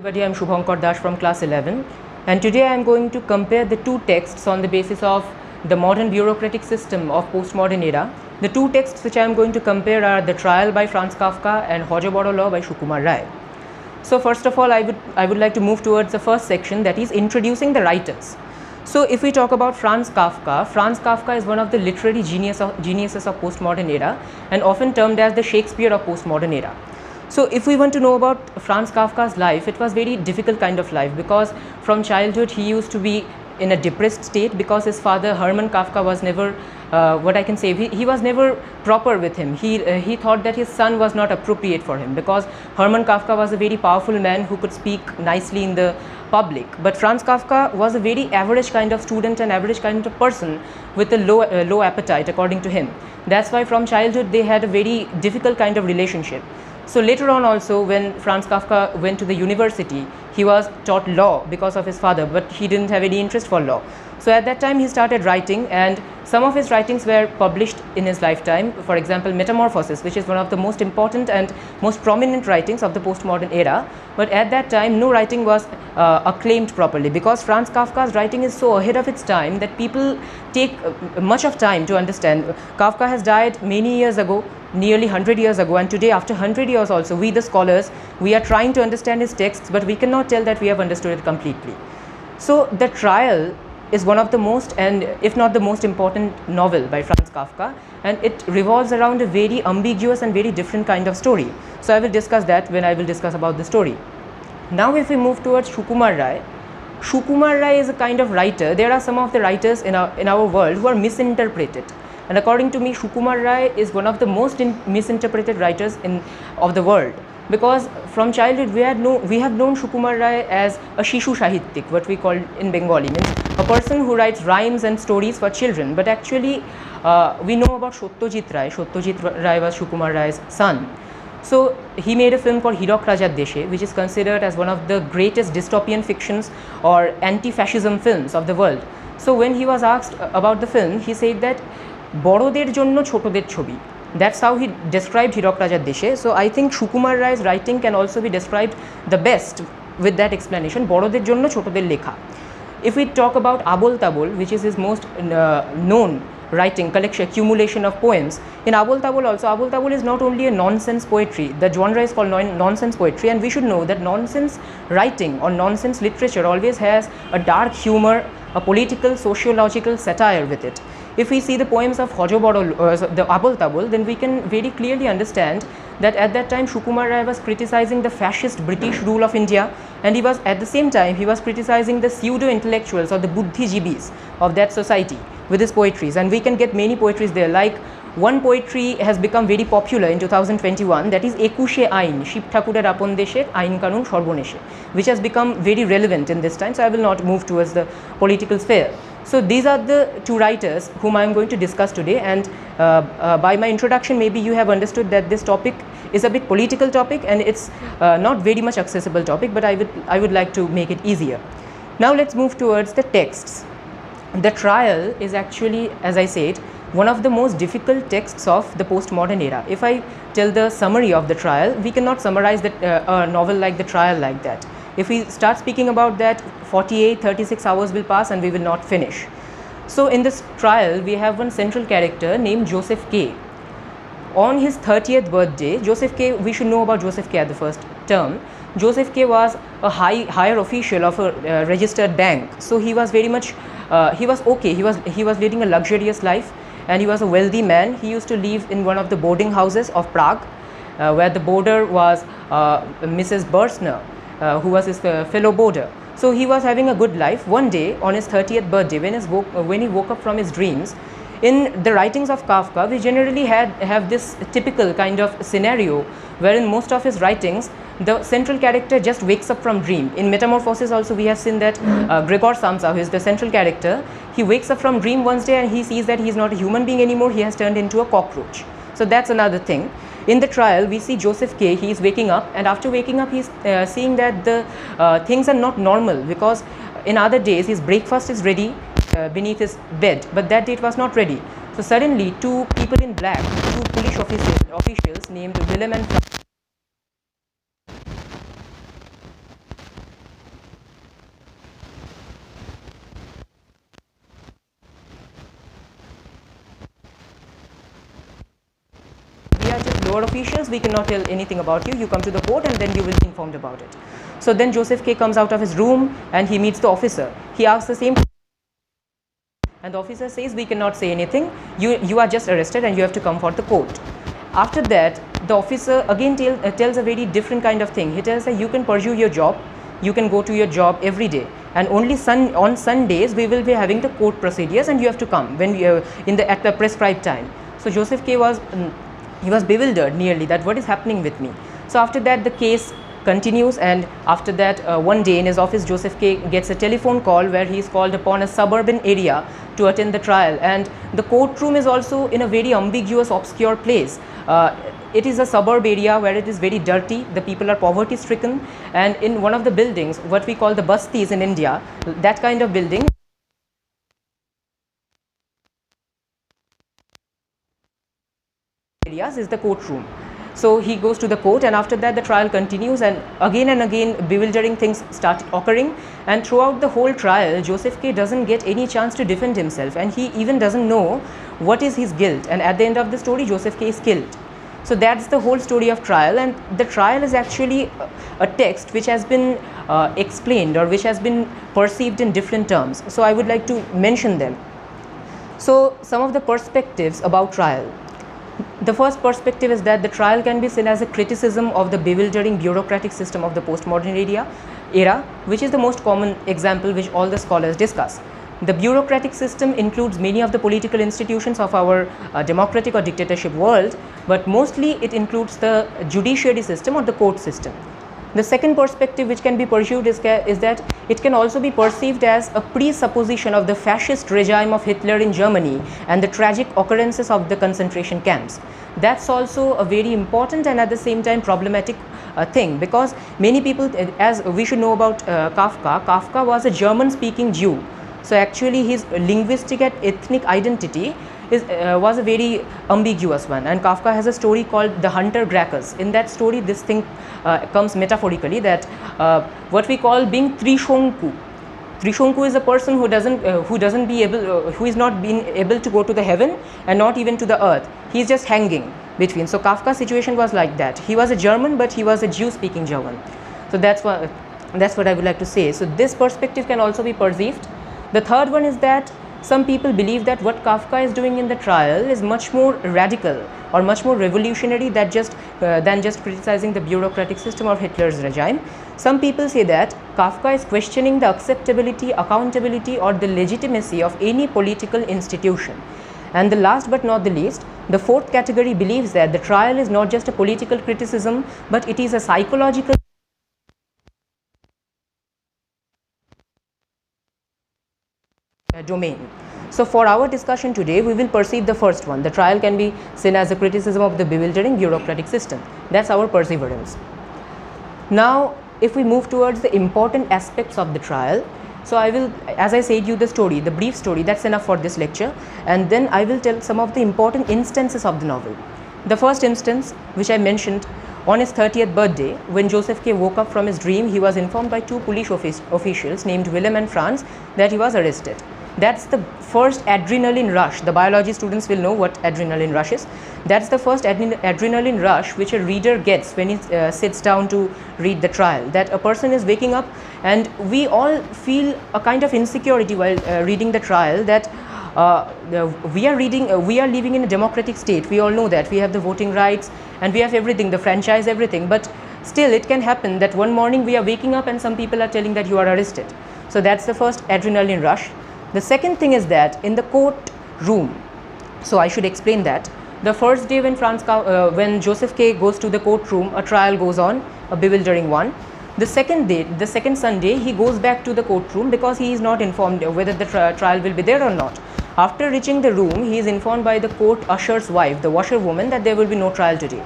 Everybody, I'm Subhankar from class 11, and today I am going to compare the two texts on the basis of the modern bureaucratic system of postmodern era. The two texts which I am going to compare are The Trial by Franz Kafka and Hojoboro Law by Sukumar Rai. So first of all, I would like to move towards the first section, that is introducing the writers. So if we talk about Franz Kafka is one of the literary geniuses of postmodern era and often termed as the Shakespeare of postmodern era. So if we want to know about Franz Kafka's life, it was very difficult kind of life, because from childhood he used to be in a depressed state because his father Hermann Kafka was never, he was never proper with him. He thought that his son was not appropriate for him, because Hermann Kafka was a very powerful man who could speak nicely in the public, but Franz Kafka was a very average kind of student and average kind of person with a low appetite according to him. That's why from childhood they had a very difficult kind of relationship. So later on also, when Franz Kafka went to the university, he was taught law because of his father, but he didn't have any interest for law. So at that time he started writing, and some of his writings were published in his lifetime. For example, Metamorphosis, which is one of the most important and most prominent writings of the postmodern era. But at that time no writing was acclaimed properly, because Franz Kafka's writing is so ahead of its time that people take much of time to understand. Kafka has died many years ago, nearly 100 years ago, and today after 100 years also, we the scholars, we are trying to understand his texts, but we cannot tell that we have understood it completely. So The Trial is one of the most, and if not the most important novel by Franz Kafka, and it revolves around a very ambiguous and very different kind of story. So I will discuss that when I will discuss about the story. Now if we move towards Sukumar Rai is a kind of writer. There are some of the writers in our world who are misinterpreted, and according to me, Sukumar Rai is one of the most misinterpreted writers of the world, because from childhood we have known Sukumar Rai as a Shishu Sahittik, what we call in Bengali, means a person who writes rhymes and stories for children. But actually we know about Satyajit Ray. Satyajit Ray was Sukumar Rai's son. So he made a film called Hirak Rajar Deshe, which is considered as one of the greatest dystopian fictions or anti-fascism films of the world. So when he was asked about the film, he said that বড়দের জন্য ছোটদের ছবি. That's how he described Hirak Rajar Deshe. So I think Sukumar Rai's writing can also be described the best with that explanation, বড়দের জন্য ছোটদের লেখা. If we talk about Abol Tabol, which is his most known writing collection, accumulation of poems, in Abol Tabol also, Abol Tabol is not only a nonsense poetry. The genre is called nonsense poetry, and we should know that nonsense writing or nonsense literature always has a dark humor, a political, sociological satire with it. If we see the poems of the Abol Tabol, then we can very clearly understand that at that time Sukumar Rai was criticizing the fascist British rule of India, and he was at the same time he was criticizing the pseudo intellectuals or the buddhijibis of that society with his poetries. And we can get many poetries there, like one poetry has become very popular in 2021, that is Ekushe Ain, Shib Thakurer Apon Desher Ain Kanun Sorboneshe, which has become very relevant in this time. So I will not move towards the political sphere. So these are the two writers whom I am going to discuss today, and by my introduction maybe you have understood that this topic is a bit political topic, and it's not very much accessible topic, but I would like to make it easier. Now let's move towards the texts. The Trial is actually, as I said, one of the most difficult texts of the postmodern era. If I tell the summary of The Trial, we cannot summarize a novel like The Trial like that. If we start speaking about that, 36 hours will pass and we will not finish. So in this trial, we have one central character named Joseph K. On his 30th birthday, Joseph K, we should know about Joseph K at the first term. Joseph K was a higher official of a registered bank. So he was very much, he was okay. He was leading a luxurious life, and he was a wealthy man. He used to live in one of the boarding houses of Prague, where the boarder was Mrs. Bursner, who was his fellow boarder. So he was having a good life. One day on his 30th birthday, when he woke up from his dreams, in the writings of Kafka, we generally have this typical kind of scenario wherein most of his writings, the central character just wakes up from dream. In Metamorphosis also we have seen that Gregor Samsa, who is the central character, he wakes up from dream one day and he sees that he is not a human being anymore, he has turned into a cockroach. So that's another thing. In the trial, we see Joseph K, he is waking up, and after waking up he is seeing that the things are not normal, because in other days his breakfast is ready beneath his bed, but that day it was not ready. So suddenly two people in black, two police officials named Willem and lower officials, we cannot tell anything about you. You come to the court and then you will be informed about it. So then Joseph K comes out of his room and he meets the officer. He asks the same, and the officer says, we cannot say anything. You are just arrested and you have to come for the court. After that, the officer again tells a very different kind of thing. He tells that you can pursue your job, you can go to your job every day, and only on Sundays we will be having the court procedures, and you have to come when at the prescribed time. So Joseph K was bewildered nearly that what is happening with me. So after that the case continues, and after that one day in his office, Joseph K gets a telephone call where he is called upon a suburban area to attend the trial, and the courtroom is also in a very ambiguous, obscure place. It is a suburb area where it is very dirty, the people are poverty stricken, and in one of the buildings, what we call the bastis in India, that kind of building, areas is the courtroom. So he goes to the court, and after that the trial continues, and again bewildering things start occurring, and throughout the whole trial Joseph K doesn't get any chance to defend himself, and he even doesn't know what is his guilt, and at the end of the story Joseph K is killed. So that's the whole story of trial, and the trial is actually a text which has been explained or which has been perceived in different terms. So I would like to mention them. So some of the perspectives about trial. The first perspective is that the trial can be seen as a criticism of the bewildering bureaucratic system of the postmodern era, which is the most common example which all the scholars discuss. The bureaucratic system includes many of the political institutions of our democratic or dictatorship world, but mostly it includes the judiciary system or the court system. The second perspective which can be pursued is that it can also be perceived as a presupposition of the fascist regime of Hitler in Germany and the tragic occurrences of the concentration camps. That's also a very important and at the same time problematic thing, because many people, as we should know about Kafka was a German-speaking Jew. So actually his linguistic and ethnic identity was a very ambiguous one, and Kafka has a story called The Hunter Gracchus. In that story this thing comes metaphorically, that what we call being Trishonku. Trishonku is a person who is not being able to go to the heaven and not even to the earth. He is just hanging between. So Kafka's situation was like that. He was a German, but he was a Jew speaking German. So that's what I would like to say. So this perspective can also be perceived. The third one is that some people believe that what Kafka is doing in the trial is much more radical or much more revolutionary than just criticizing the bureaucratic system of Hitler's regime. Some people say that Kafka is questioning the acceptability, accountability or the legitimacy of any political institution. And the last but not the least, the fourth category believes that the trial is not just a political criticism, but it is a psychological domain. So for our discussion today, we will perceive the first one. The trial can be seen as a criticism of the bewildering bureaucratic system. That's our perseverance. Now, if we move towards the important aspects of the trial, so I will, as I said you the story, the brief story, that's enough for this lecture, and then I will tell some of the important instances of the novel. The first instance, which I mentioned, on his 30th birthday, when Joseph K woke up from his dream, he was informed by two police officials named Willem and Franz that he was arrested. That's the first adrenaline rush. The biology students will know what adrenaline rush is. That's the first adrenaline rush which a reader gets when he sits down to read the trial. That a person is waking up, and we all feel a kind of insecurity while reading the trial, that we are living in a democratic state. We all know that we have the voting rights and we have everything, the franchise, everything, but still it can happen that one morning we are waking up and some people are telling that you are arrested. So that's the first adrenaline rush. The second thing is that in the courtroom, so I should explain that. The first day when Joseph K goes to the courtroom, a trial goes on, a bewildering one. The second Sunday, he goes back to the courtroom because he is not informed whether the trial will be there or not. After reaching the room, he is informed by the court usher's wife, the washerwoman, that there will be no trial today.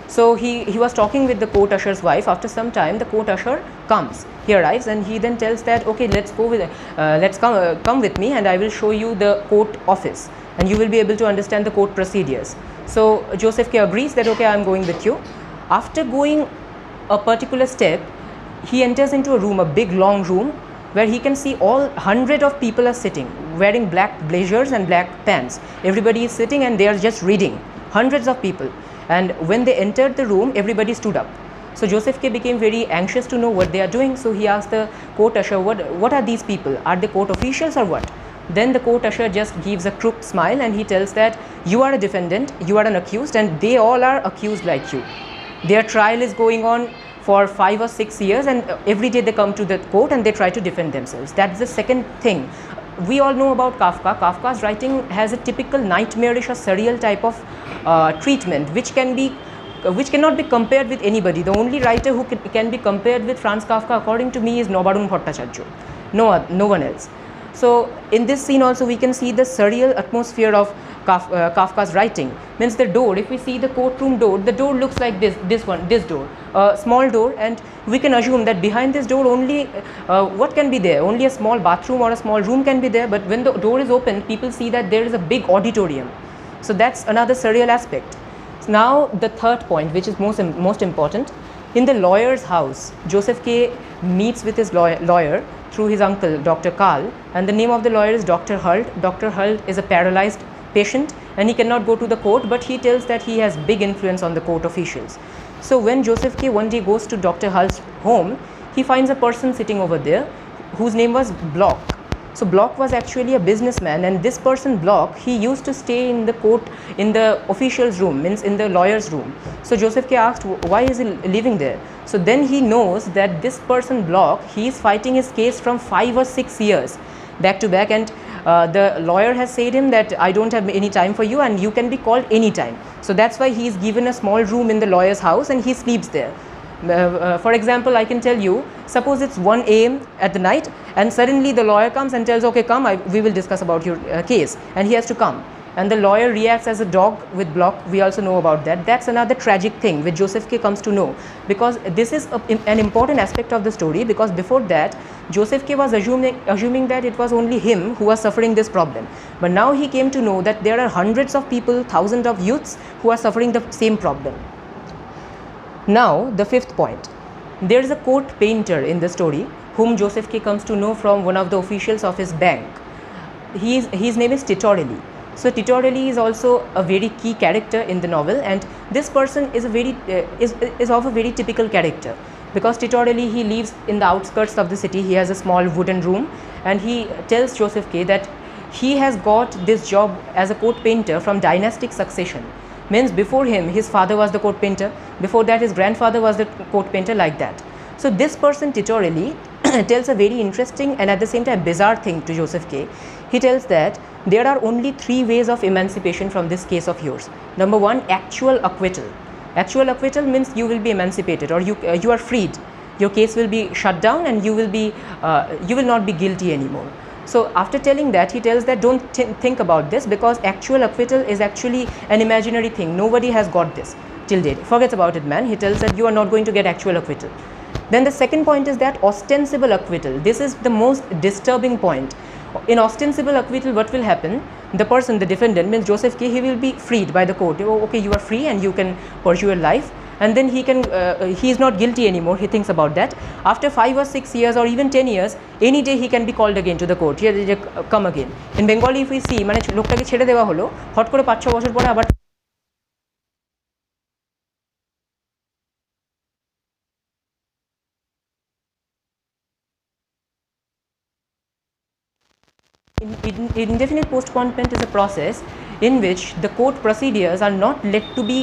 So he was talking with the court usher's wife. After some time, the court usher comes. He arrives and he then tells that, okay, let's come with me and I will show you the court office and you will be able to understand the court procedures. So Joseph K agrees that, okay, I am going with you. After going a particular step, he enters into a room, a big long room, where he can see all 100 of people are sitting, wearing black blazers and black pants. Everybody is sitting and they are just reading, hundreds of people. and when they entered the room, everybody stood up. So Joseph K became very anxious to know what they are doing. So he asked the court usher, what are these people? Are they court officials or what? Then the court usher just gives a crooked smile and he tells that you are a defendant, you are an accused, and they all are accused like you. Their trial is going on for 5 or 6 years, and every day they come to the court and they try to defend themselves. That's the second thing. We all know about Kafka. Kafka's writing has a typical nightmarish or surreal type of treatment, which cannot be compared with anybody. The only writer who can be compared with Franz Kafka, according to me, is Nobarun Bhattacharya. No one else. So in this scene also we can see the surreal atmosphere of Kafka's writing. Means the door, if we see the courtroom door, the door looks like this door, a small door, and we can assume that behind this door only what can be there? Only a small bathroom or a small room can be there, but when the door is open, people see that there is a big auditorium. So that's another surreal aspect. Now the third point, which is most important, in the lawyer's house, Joseph K meets with his lawyer through his uncle, Dr. Karl, and the name of the lawyer is Dr. Hult. Dr. Hult is a paralyzed patient and he cannot go to the court, but he tells that he has big influence on the court officials. So when Joseph K one day goes to Dr. Hult's home, he finds a person sitting over there whose name was Block. So Block was actually a businessman, and this person Block, he used to stay in the court, in the official's room, means in the lawyer's room. So Joseph K asked, why is he living there? So then he knows that this person Block, he is fighting his case from 5 or 6 years back to back, and the lawyer has said him that I don't have any time for you and you can be called anytime. So that's why he is given a small room in the lawyer's house and he sleeps there. For example, I can tell you, suppose it's 1 a.m. at the night and suddenly the lawyer comes and tells, okay, come, we will discuss about your case, and he has to come, and the lawyer reacts as a dog with Block. We also know about that. That's another tragic thing which Joseph K comes to know, because this is an important aspect of the story, because before that Joseph K was assuming that it was only him who was suffering this problem, but now he came to know that there are hundreds of people, thousands of youths who are suffering the same problem. Now the fifth point, there is a court painter in the story whom Joseph K comes to know from one of the officials of his bank. His name is Titorelli. So Titorelli is also a very key character in the novel, and this person is of a very typical character, because Titorelli, he lives in the outskirts of the city. He has a small wooden room, and he tells Joseph K that he has got this job as a court painter from dynastic succession. Means before him his father was the court painter, before that his grandfather was the court painter, like that. So this person Titorelli tells a very interesting and at the same time bizarre thing to Joseph K. He tells that there are only 3 ways of emancipation from this case of yours. Number 1, actual acquittal. Actual acquittal means you will be emancipated, or you are freed. Your case will be shut down and you will not be guilty anymore. So after telling that, he tells that don't think about this, because actual acquittal is actually an imaginary thing. Nobody has got this till date. Forget about it, man. He tells that you are not going to get actual acquittal. Then the second point is that ostensible acquittal. This is the most disturbing point. In ostensible acquittal, what will happen? The person, the defendant, means Joseph K, he will be freed by the court. Oh, okay, you are free and you can pursue your life, and then he is not guilty anymore. He thinks about that. After 5 or 6 years or even 10 years, any day he can be called again to the court. Here, come again. In Bengali, if we see, মানে লোকটাকে ছেড়ে দেওয়া হলো, hot করে 5-6 বছর পরে আবার indefinite postponement is a process in which the court procedures are not let to be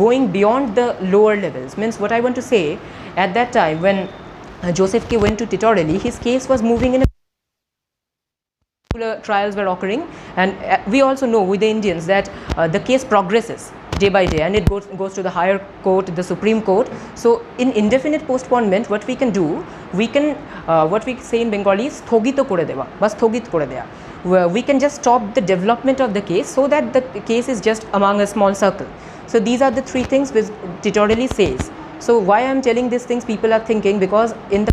going beyond the lower levels. Means what I want to say, at that time when Joseph K went to Titorelli, his case was moving in a trials were occurring, and we also know with the Indians that the case progresses day by day and it goes to the higher court, the Supreme Court. So in indefinite postponement, what we can do, what we say in Bengali is sthogito kore dewa ba sthogit kore deya. We can just stop the development of the case so that the case is just among a small circle. So these are the 3 things which Titorelli says. So why I am telling these things, people are thinking, because in the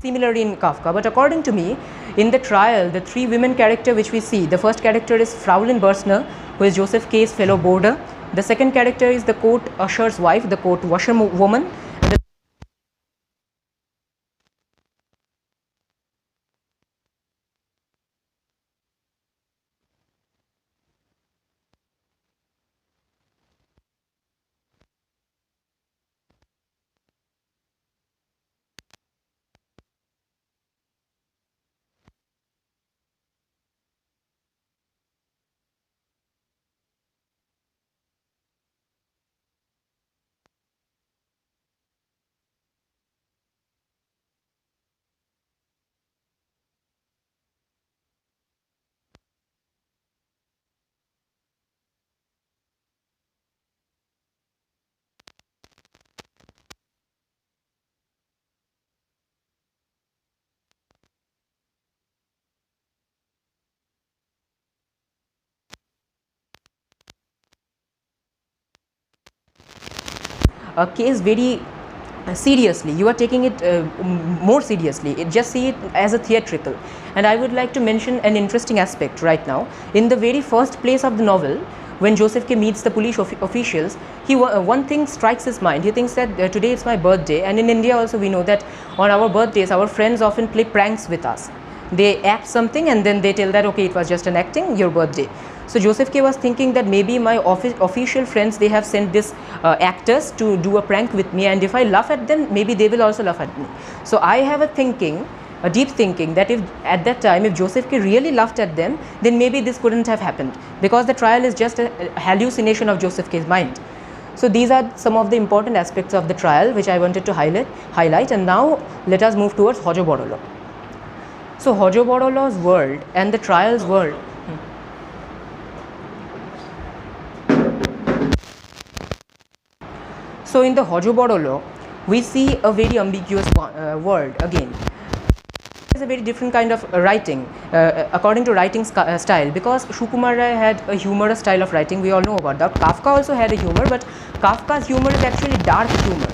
similarly in Kafka. But according to me, in the trial, the three women character which we see, the first character is Fraulein Bersner, who is Joseph K.'s fellow boarder. The second character is the court usher's wife, the court washerwoman. A case very seriously, you are taking it more seriously, just see it as a theatrical. And I would like to mention an interesting aspect right now. In the very first place of the novel, when Joseph K meets the police officials, one thing strikes his mind. He thinks that today it's my birthday, and in India also we know that on our birthdays our friends often play pranks with us. They act something and then they tell that okay, it was just an acting, your birthday. So Joseph K was thinking that maybe my official friends, they have sent this actors to do a prank with me, and if I laugh at them, maybe they will also laugh at me. So I have a deep thinking that if at that time if Joseph K really laughed at them, then maybe this couldn't have happened, because the trial is just a hallucination of Joseph K's mind. So these are some of the important aspects of the trial which I wanted to highlight. And now let us move towards Hojo Borolo. So Hojo Borolo's world and the trial's world. So in the Hojo Borolo, we see a very ambiguous world again. It's a very different kind of writing according to writing style, because Sukumar Ray had a humorous style of writing, we all know about that. Kafka also had a humor, but Kafka's humor is actually dark humor.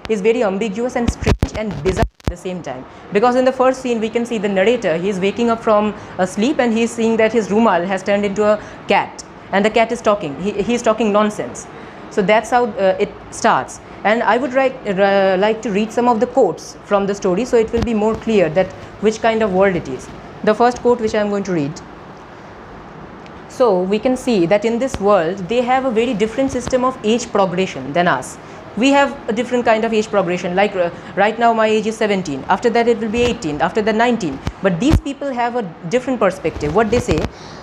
Is very ambiguous and strange and bizarre at the same time, because in the first scene we can see the narrator, he is waking up from a sleep and he is seeing that his rumal has turned into a cat, and the cat is talking, he is talking nonsense. So that's how it starts. And I would like to read some of the quotes from the story, so it will be more clear that which kind of world it is. The first quote which I am going to read. So we can see that in this world they have a very different system of age progression than us. We have a different kind of age progression, like right now my age is 17, after that it will be 18, after that 19. But these people have a different perspective. What they say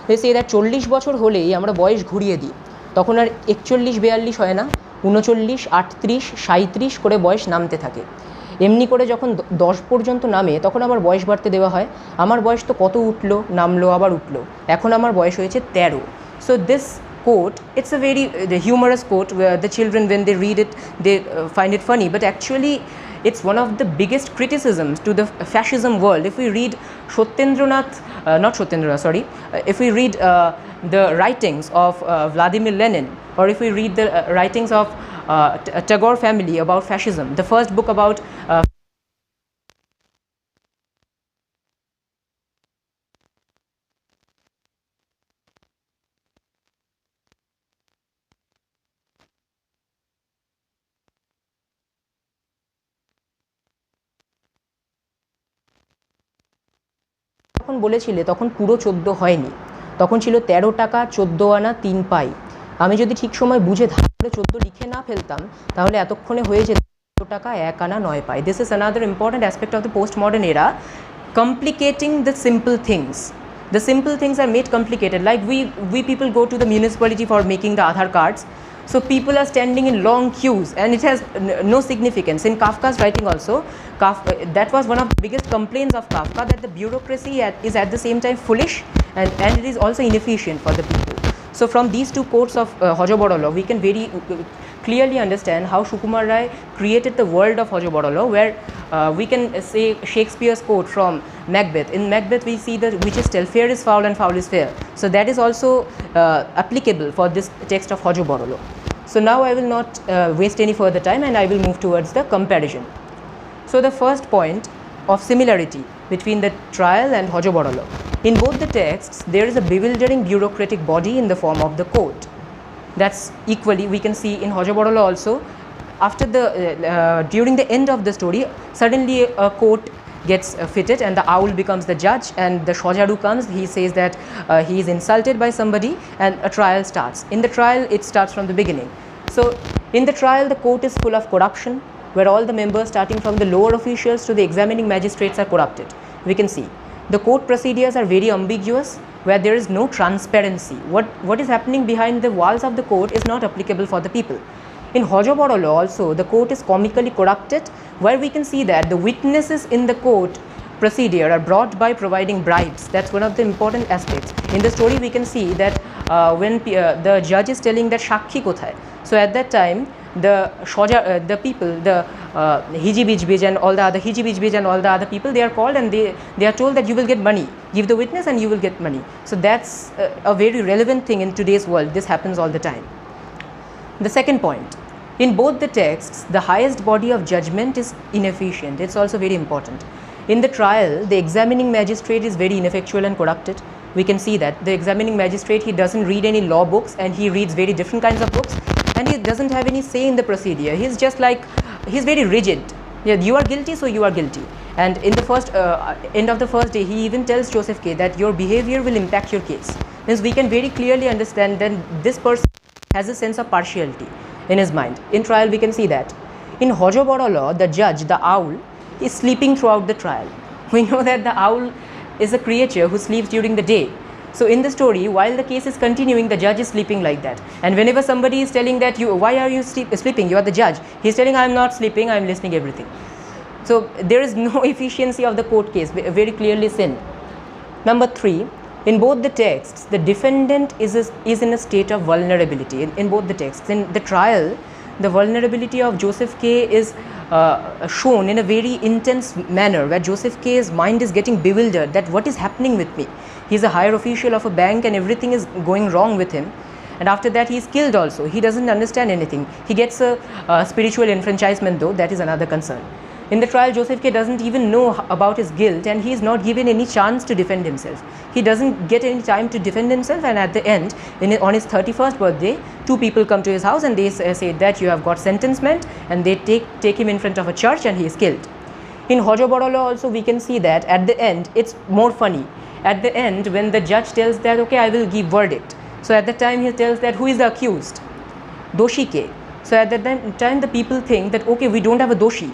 that 40 বছর হলেই আমরা বয়স ঘুরিয়ে দিই, তখন আর 41 42 হয় না, 39 38 37 করে বয়স নামতে থাকে। এমনি করে যখন 10 পর্যন্ত নামে তখন আমার বয়স বাড়তে দেওয়া হয়। আমার বয়স তো কত উঠলো, নামলো, আবার উঠলো, এখন আমার বয়স হয়েছে 13। So this quote, it's a very humorous quote where the children, when they read it, they find it funny, but actually it's one of the biggest criticisms to the fascism world. If we read if we read the writings of Vladimir Lenin, or if we read the writings of Tagore family about fascism, the first book about তখন বলেছিলে তখন পুরো 14 হয়নি, তখন ছিল 13 টাকা 14 আনা 3 পাই। আমি যদি ঠিক সময় বুঝে ধারে 14 লিখে না ফেলতাম তাহলে এতক্ষণে হয়ে যেত 13 টাকা 1 আনা 9 পাই। This is another important aspect of the postmodern era, complicating the simple things. The simple things are made complicated, like we people go to the municipality for making the Aadhaar cards. So people are standing in long queues and it has no significance. In Kafka's writing also, that was one of the biggest complaints of Kafka, that the bureaucracy is at the same time foolish and it is also inefficient for the people. So from these two quotes of Hojo Borolo, we can very clearly understand how Sukumar Ray created the world of Hojo Borolo, where we can say Shakespeare's quote from Macbeth. In Macbeth we see the which is tell, fair is foul and foul is fair. So that is also applicable for this text of Hojo Borolo. So now I will not waste any further time, and I will move towards the comparison. So the first point of similarity between the trial and Hojo Borolo. In both the texts, there is a bewildering bureaucratic body in the form of the court. That's equally we can see in Hojo Borolo also. After the during the end of the story, suddenly a court gets fitted and the owl becomes the judge, and the Shojaru comes. He says that he is insulted by somebody, and a trial starts. In the trial, it starts from the beginning. So in the trial, the court is full of corruption, where all the members starting from the lower officials to the examining magistrates are corrupted. We can see the court procedures are very ambiguous, where there is no transparency. What is happening behind the walls of the court is not applicable for the people. In Hojo Borolo also, the court is comically corrupted, where we can see that the witnesses in the court procedure are brought by providing bribes. That's one of the important aspects. In the story, we can see that when the judge is telling that Shakhi kothay, so at that time, the people, the Hijibijbij and all the other Hijibijbij and all the other people, they are called and they are told that you will get money. Give the witness and you will get money. So that's a very relevant thing in today's world. This happens all the time. The second point. In both the texts, the highest body of judgment is inefficient. It's also very important. In the trial, the examining magistrate is very ineffectual and corrupted. We can see that the examining magistrate, he doesn't read any law books, and he reads very different kinds of books, and he doesn't have any say in the procedure. He's just like, he's very rigid. Yeah, you are guilty, so you are guilty. And in the first end of the first day, he even tells Joseph K that your behavior will impact your case. Means we can very clearly understand that this person has a sense of partiality in his mind. In trial, we can see that. In Hojo Borolo, the judge, the owl, is sleeping throughout the trial. We know that the owl is a creature who sleeps during the day. So in the story, while the case is continuing, the judge is sleeping like that. And whenever somebody is telling that, why are you sleeping? You are the judge. He's telling, I am not sleeping, I am listening everything. So there is no efficiency of the court case, very clearly seen. Number 3. In both the texts, the defendant is in a state of vulnerability. In both the texts, in the trial, the vulnerability of Joseph K is shown in a very intense manner, where Joseph K's mind is getting bewildered that what is happening with me. He is a higher official of a bank and everything is going wrong with him. And after that, he is killed also. He doesn't understand anything. He gets a spiritual enfranchisement though, that is another concern. In the trial, Joseph K doesn't even know about his guilt, and he is not given any chance to defend himself. He doesn't get any time to defend himself, and at the end, on his 31st birthday, 2 people come to his house and they say that you have got sentencement, and they take him in front of a church and he is killed. In Hojo Borolo also, we can see that at the end, it's more funny. At the end, when the judge tells that, okay, I will give verdict. So at the time, he tells that who is the accused? Doshi K. So at that time, the people think that, okay, we don't have a Doshi.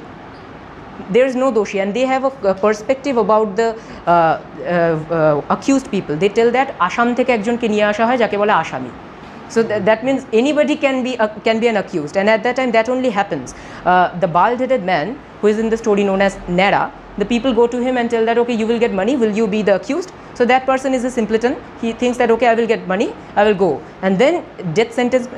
There is no doshi, and they have a perspective about the accused people. They tell that Asham theke ekjon ke niye asha hoy jake bole ashami. So that means anybody can be an accused, and at that time that only happens. The bald-headed man who is in the story known as Nera, the people go to him and tell that, okay, you will get money, will you be the accused? So that person is a simpleton. He thinks that, okay, I will get money, I will go. And then death sentence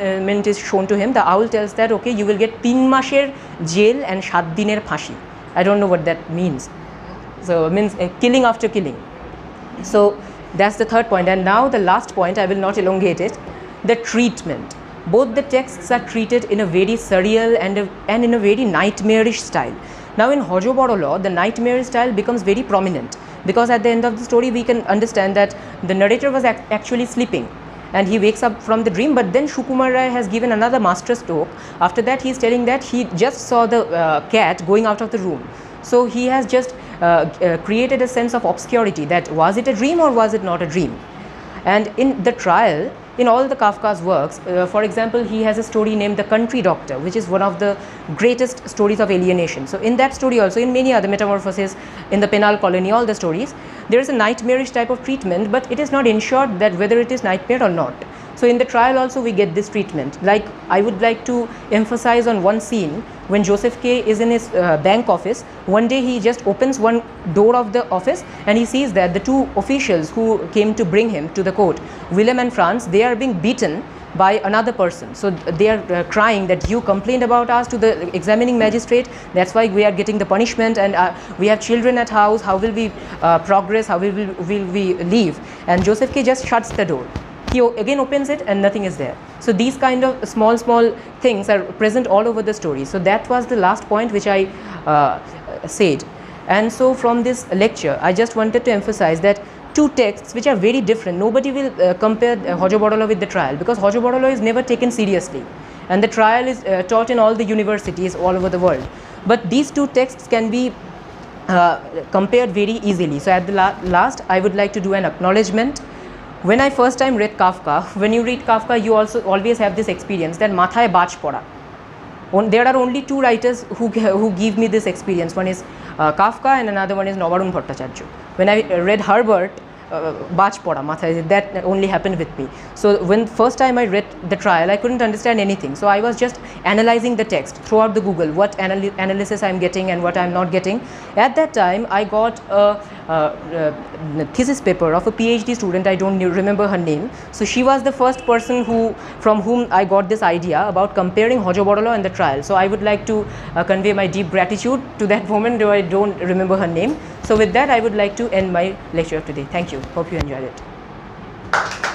is shown to him. The owl tells that, okay, you will get 3 masher jail and 7 diner phashi. I don't know what that means. So it means killing after killing. So that's the third point. And now the last point, I will not elongate it, the treatment. Both the texts are treated in a very surreal and in a very nightmarish style. Now in Hojo Borolo, the nightmare style becomes very prominent, because at the end of the story we can understand that the narrator was actually sleeping and he wakes up from the dream, but then Shukumar Rai has given another master stroke. After that, he is telling that he just saw the cat going out of the room. So he has just created a sense of obscurity, that was it a dream or was it not a dream. And in the trial, in all the Kafka's works, for example, he has a story named The Country Doctor, which is one of the greatest stories of alienation. So in that story also, in many other Metamorphoses, in the Penal Colony, all the stories, there is a nightmarish type of treatment, but it is not ensured that whether it is nightmare or not. So in the trial also we get this treatment. Like, I would like to emphasize on one scene when Joseph K is in his bank office. One day he just opens one door of the office and he sees that the 2 officials who came to bring him to the court, Willem and Franz, they are being beaten by another person. So they are crying that you complained about us to the examining magistrate, that's why we are getting the punishment, and we have children at house, how will we progress, how will we leave? And Joseph K just shuts the door. he again opens it and nothing is there. So these kind of small things are present all over the story. So that was the last point which I said. And so from this lecture I just wanted to emphasize that two texts which are very different, nobody will compare Hojo Borolo with the trial, because Hojo Borolo is never taken seriously and the trial is taught in all the universities all over the world. But these two texts can be compared very easily. So at the last I would like to do an acknowledgement. When I first time read Kafka, when you read Kafka you also always have this experience that mathaye bach pora. There are only two writers who give me this experience. One is Kafka and another one is Nabarun Bhattacharya. When I read Herbert, bach pora mathaye, that only happened with me. So when first time I read the trial, I couldn't understand anything. So I was just analyzing the text throughout the Google, what analysis I am getting and what I am not getting. At that time I got a thesis paper of a PhD student, I don't remember her name. So she was the first person from whom I got this idea about comparing Hojo Borolo and the trial. So I would like to convey my deep gratitude to that woman, though I don't remember her name. So with that I would like to end my lecture of today. Thank you. Hope you enjoyed it.